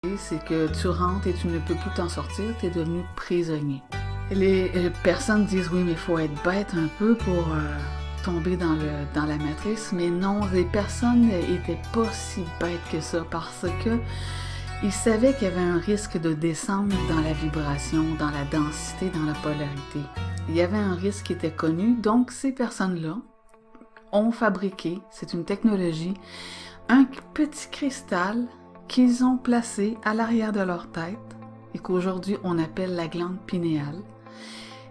c'est que tu rentres et tu ne peux plus t'en sortir, tu es devenu prisonnier. Les personnes disent oui, mais il faut être bête un peu pour tomber dans la matrice, mais non, les personnes n'étaient pas si bêtes que ça parce que ils savaient qu'il y avait un risque de descendre dans la vibration, dans la densité, dans la polarité. Il y avait un risque qui était connu, donc ces personnes-là ont fabriqué, c'est une technologie, un petit cristal qu'ils ont placé à l'arrière de leur tête et qu'aujourd'hui on appelle la glande pinéale.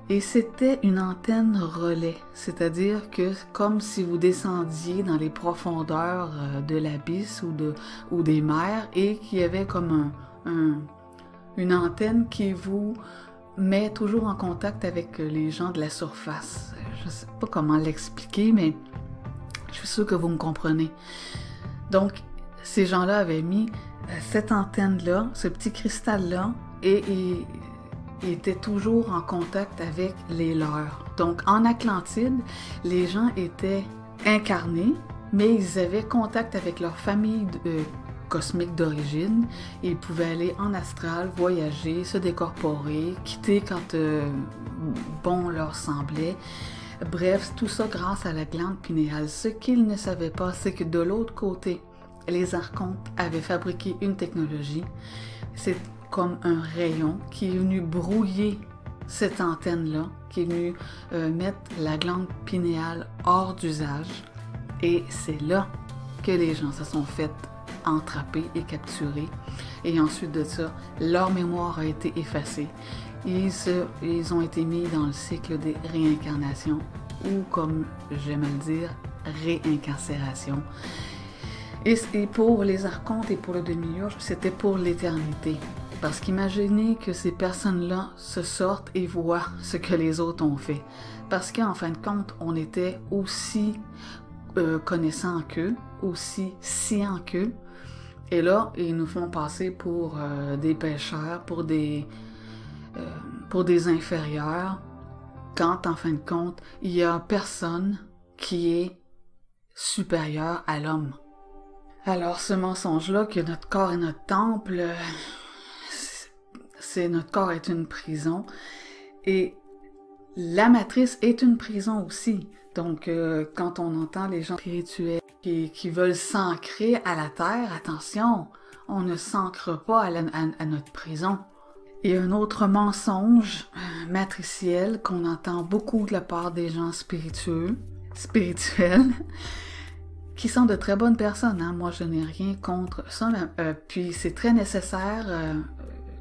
Et c'était une antenne relais, c'est-à-dire que comme si vous descendiez dans les profondeurs de l'abysse ou des mers et qu'il y avait comme une antenne qui vous met toujours en contact avec les gens de la surface. Je ne sais pas comment l'expliquer, mais je suis sûre que vous me comprenez. Donc, ces gens-là avaient mis cette antenne-là, ce petit cristal-là, et étaient toujours en contact avec les leurs. Donc, en Atlantide, les gens étaient incarnés, mais ils avaient contact avec leur famille cosmique d'origine. Ils pouvaient aller en astral, voyager, se décorporer, quitter quand bon leur semblait. Bref, tout ça grâce à la glande pinéale. Ce qu'ils ne savaient pas, c'est que de l'autre côté, les archontes avaient fabriqué une technologie. C'est comme un rayon qui est venu brouiller cette antenne-là, qui est venu mettre la glande pinéale hors d'usage. Et c'est là que les gens se sont fait entrapper et capturer. Et ensuite de ça, leur mémoire a été effacée. Ils ont été mis dans le cycle des réincarnations, ou comme j'aime le dire, réincarcération. Et pour les archontes et pour le demi-urge, c'était pour l'éternité. Parce qu'imaginez que ces personnes-là se sortent et voient ce que les autres ont fait. Parce qu'en fin de compte, on était aussi connaissants qu'eux, aussi scients qu'eux. Et là, ils nous font passer pour des pécheurs, pour des inférieurs, quand en fin de compte, il n'y a personne qui est supérieur à l'homme. Alors ce mensonge-là, que notre corps est notre temple, notre corps est une prison, et la matrice est une prison aussi. Donc quand on entend les gens spirituels qui veulent s'ancrer à la terre, attention, on ne s'ancre pas à notre prison. Et un autre mensonge matriciel qu'on entend beaucoup de la part des gens spirituels, qui sont de très bonnes personnes. Hein? Moi, je n'ai rien contre ça. Puis c'est très nécessaire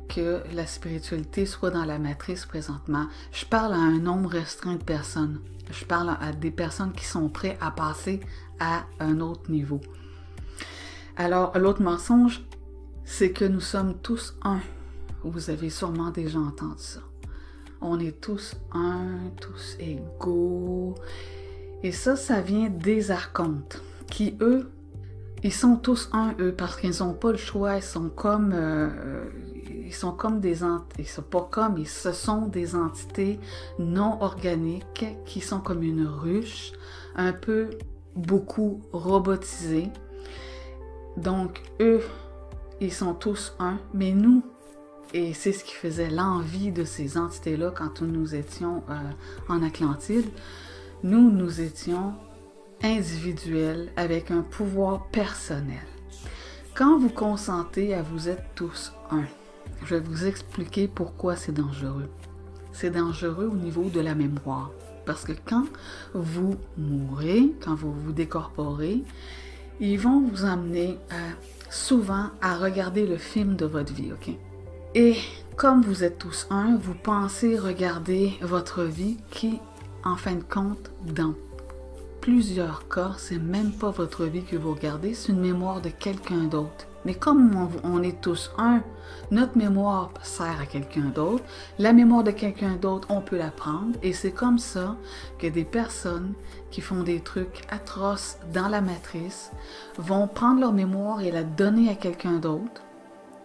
que la spiritualité soit dans la matrice présentement. Je parle à un nombre restreint de personnes. Je parle à des personnes qui sont prêtes à passer à un autre niveau. Alors, l'autre mensonge, c'est que nous sommes tous un. Vous avez sûrement déjà entendu ça. On est tous un, tous égaux. Et ça vient des archontes, qui, eux, ils sont tous un, eux, parce qu'ils n'ont pas le choix. Ils sont comme ce sont des entités non organiques qui sont comme une ruche, un peu, beaucoup robotisées. Donc, eux, ils sont tous un, mais nous, et c'est ce qui faisait l'envie de ces entités-là quand nous étions en Atlantide, nous étions individuels avec un pouvoir personnel. Quand vous consentez à vous être tous un, je vais vous expliquer pourquoi c'est dangereux. C'est dangereux au niveau de la mémoire. Parce que quand vous mourrez, quand vous vous décorporez, ils vont vous amener souvent à regarder le film de votre vie, ok? Et comme vous êtes tous un, vous pensez regarder votre vie qui, en fin de compte, dans plusieurs cas, c'est même pas votre vie que vous regardez, c'est une mémoire de quelqu'un d'autre. Mais comme on est tous un, notre mémoire sert à quelqu'un d'autre. La mémoire de quelqu'un d'autre, on peut la prendre. Et c'est comme ça que des personnes qui font des trucs atroces dans la matrice vont prendre leur mémoire et la donner à quelqu'un d'autre.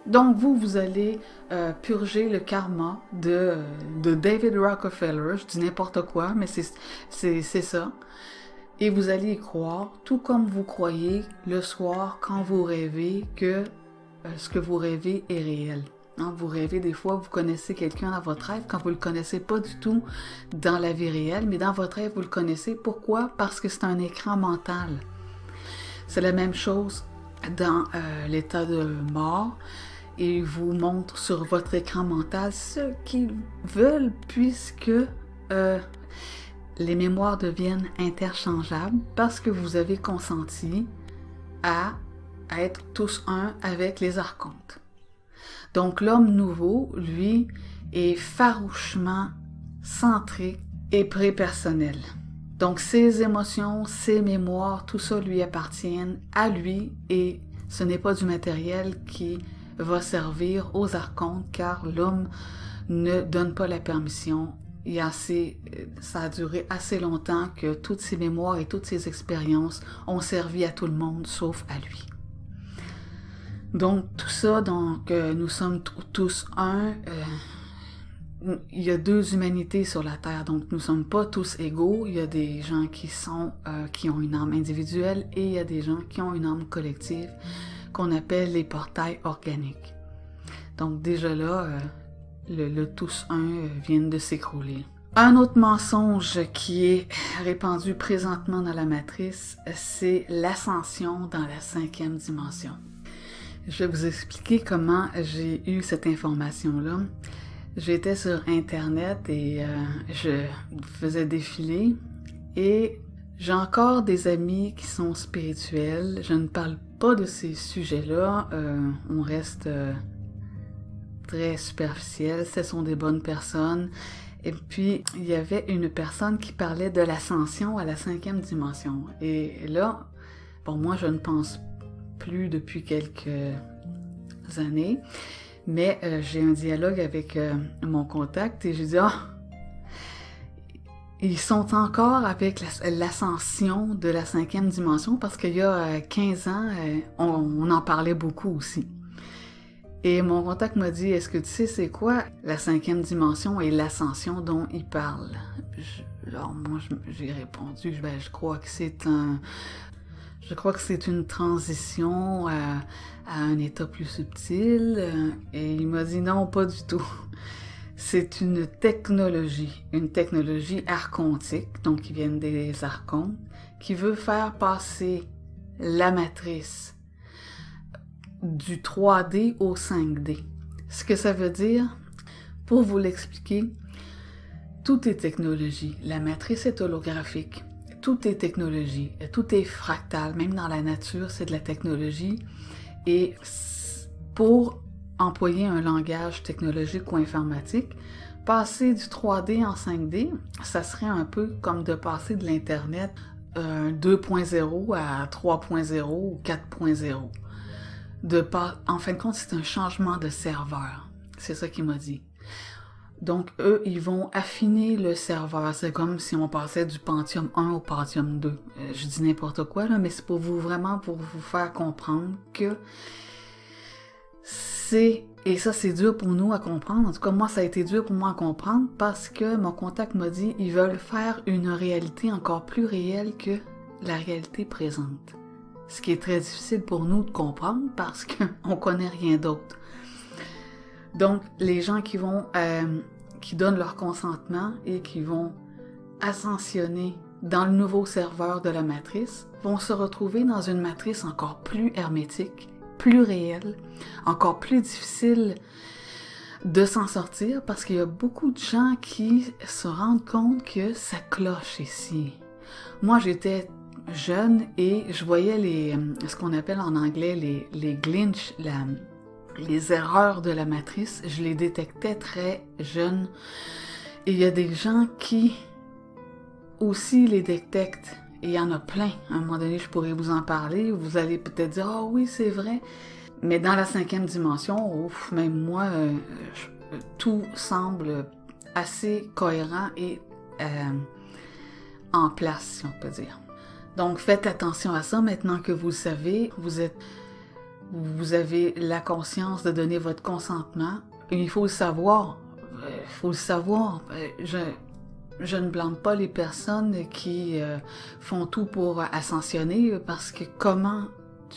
Donc vous allez purger le karma de David Rockefeller. Je dis n'importe quoi, mais c'est ça. Et vous allez y croire, tout comme vous croyez le soir quand vous rêvez que ce que vous rêvez est réel. Hein, vous rêvez des fois, vous connaissez quelqu'un dans votre rêve quand vous ne le connaissez pas du tout dans la vie réelle, mais dans votre rêve, vous le connaissez. Pourquoi? Parce que c'est un écran mental. C'est la même chose dans l'état de mort. Ils vous montrent sur votre écran mental ce qu'ils veulent puisque les mémoires deviennent interchangeables parce que vous avez consenti à être tous un avec les archontes. Donc l'homme nouveau, lui, est farouchement centré et pré-personnel. Donc ses émotions, ses mémoires, tout ça lui appartiennent à lui et ce n'est pas du matériel qui va servir aux archontes car l'homme ne donne pas la permission. Ça a duré assez longtemps que toutes ses mémoires et toutes ses expériences ont servi à tout le monde sauf à lui. Donc tout ça, nous sommes tous un. Il y a deux humanités sur la Terre, donc nous ne sommes pas tous égaux. Il y a des gens qui ont une âme individuelle et il y a des gens qui ont une âme collective qu'on appelle les portails organiques. Donc déjà là, le tous un vient de s'écrouler. Un autre mensonge qui est répandu présentement dans la matrice, c'est l'ascension dans la 5e dimension. Je vais vous expliquer comment j'ai eu cette information-là. J'étais sur Internet et je faisais défiler et j'ai encore des amis qui sont spirituels. Je ne parle pas de ces sujets-là. On reste très superficiel. Ce sont des bonnes personnes. Et puis, il y avait une personne qui parlait de l'ascension à la 5e dimension. Et là, bon, moi, je ne pense plus depuis quelques années, mais j'ai un dialogue avec mon contact et j'ai dit « Ah, ils sont encore avec l'ascension de la 5e dimension parce qu'il y a 15 ans, on en parlait beaucoup aussi. » Et mon contact m'a dit « Est-ce que tu sais c'est quoi la 5e dimension et l'ascension dont il parle? » Alors moi, j'ai répondu « Je crois que c'est une transition à un état plus subtil. » Et il m'a dit « Non, pas du tout. C'est une technologie archontique, donc qui vient des archontes, qui veut faire passer la matrice du 3D au 5D. Ce que ça veut dire, pour vous l'expliquer, tout est technologie. La matrice est holographique. Tout est technologie. Tout est fractal. Même dans la nature, c'est de la technologie. Et pour employer un langage technologique ou informatique, passer du 3D en 5D, ça serait un peu comme de passer de l'Internet 2.0 à 3.0 ou 4.0. En fin de compte, c'est un changement de serveur. C'est ça qu'il m'a dit. Donc, eux, ils vont affiner le serveur. C'est comme si on passait du Pentium 1 au Pentium 2. Je dis n'importe quoi, là, mais c'est pour vous faire comprendre que et ça, c'est dur pour nous à comprendre. En tout cas, moi, ça a été dur pour moi à comprendre parce que mon contact m'a dit ils veulent faire une réalité encore plus réelle que la réalité présente. Ce qui est très difficile pour nous de comprendre parce qu'on connaît rien d'autre. Donc, les gens qui donnent leur consentement et qui vont ascensionner dans le nouveau serveur de la matrice vont se retrouver dans une matrice encore plus hermétique, plus réelle, encore plus difficile de s'en sortir parce qu'il y a beaucoup de gens qui se rendent compte que ça cloche ici. Moi, j'étais jeune et je voyais ce qu'on appelle en anglais les glitches, les erreurs de la matrice. Je les détectais très jeune. Et il y a des gens qui aussi les détectent. Et il y en a plein. À un moment donné, je pourrais vous en parler. Vous allez peut-être dire « Ah oui, c'est vrai. » Mais dans la 5e dimension, même moi, tout semble assez cohérent et en place, si on peut dire. Donc, faites attention à ça. Maintenant que vous le savez, vous avez la conscience de donner votre consentement. Et il faut le savoir. Je ne blâme pas les personnes qui font tout pour ascensionner parce que comment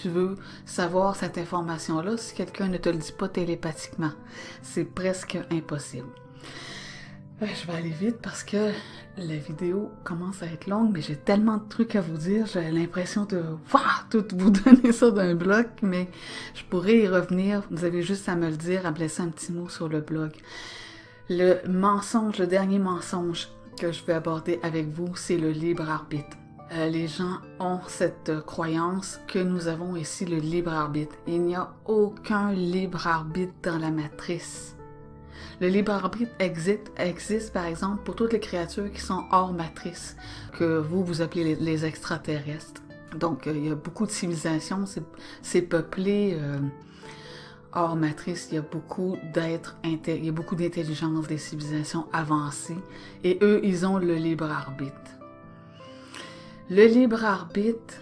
tu veux savoir cette information-là si quelqu'un ne te le dit pas télépathiquement? C'est presque impossible. Je vais aller vite parce que la vidéo commence à être longue, mais j'ai tellement de trucs à vous dire, j'ai l'impression de tout vous donner ça d'un bloc, mais je pourrais y revenir. Vous avez juste à me le dire, à me laisser un petit mot sur le blog. Le mensonge, le dernier mensonge que je vais aborder avec vous, c'est le libre arbitre. Les gens ont cette croyance que nous avons ici le libre arbitre. Il n'y a aucun libre arbitre dans la matrice. Le libre arbitre existe, par exemple, pour toutes les créatures qui sont hors matrice, que vous appelez les extraterrestres. Donc, il y a beaucoup de civilisations, c'est peuplé hors matrice, il y a beaucoup d'êtres, il y a beaucoup d'intelligence, des civilisations avancées, et eux, ils ont le libre arbitre. Le libre arbitre,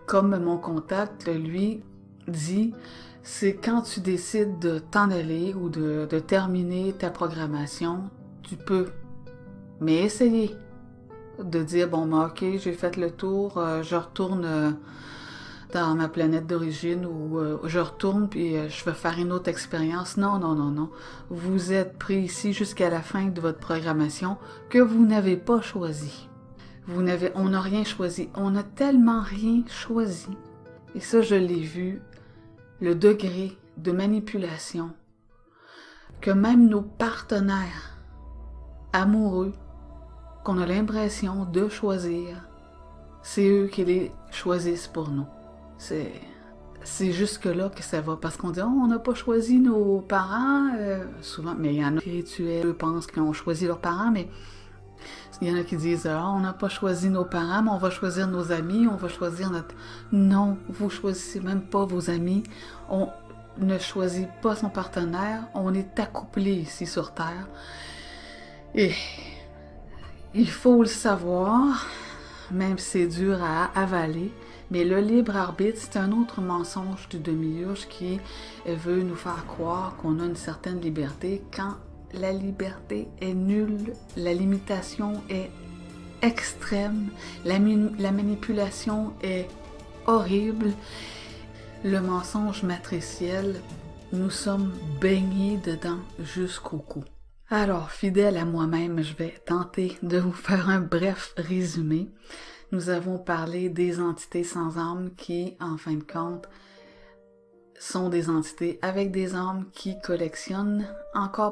comme mon contact, lui, dit... c'est quand tu décides de t'en aller ou de terminer ta programmation, tu peux. Mais essayer de dire, bon, ok, j'ai fait le tour, je retourne dans ma planète d'origine ou je retourne puis je vais faire une autre expérience. Non, non, non, non. Vous êtes pris ici jusqu'à la fin de votre programmation que vous n'avez pas choisi. On n'a rien choisi. On n'a tellement rien choisi. Et ça, je l'ai vu. Le degré de manipulation que même nos partenaires amoureux qu'on a l'impression de choisir, c'est eux qui les choisissent pour nous. C'est jusque-là que ça va, parce qu'on dit « Oh, on n'a pas choisi nos parents souvent, mais il y en a qui spirituels, eux pensent qu'ils ont choisi leurs parents, mais il y en a qui disent « Ah, on n'a pas choisi nos parents, mais on va choisir nos amis, on va choisir notre... » Non, vous choisissez même pas vos amis. On ne choisit pas son partenaire. On est accouplé ici sur Terre. Et il faut le savoir, même si c'est dur à avaler, mais le libre arbitre, c'est un autre mensonge du demi-urge qui veut nous faire croire qu'on a une certaine liberté quand la liberté est nulle, la limitation est extrême, la manipulation est horrible. Le mensonge matriciel, nous sommes baignés dedans jusqu'au cou. Alors, fidèle à moi-même, je vais tenter de vous faire un bref résumé. Nous avons parlé des entités sans âme qui, en fin de compte, sont des entités avec des âmes qui collectionnent encore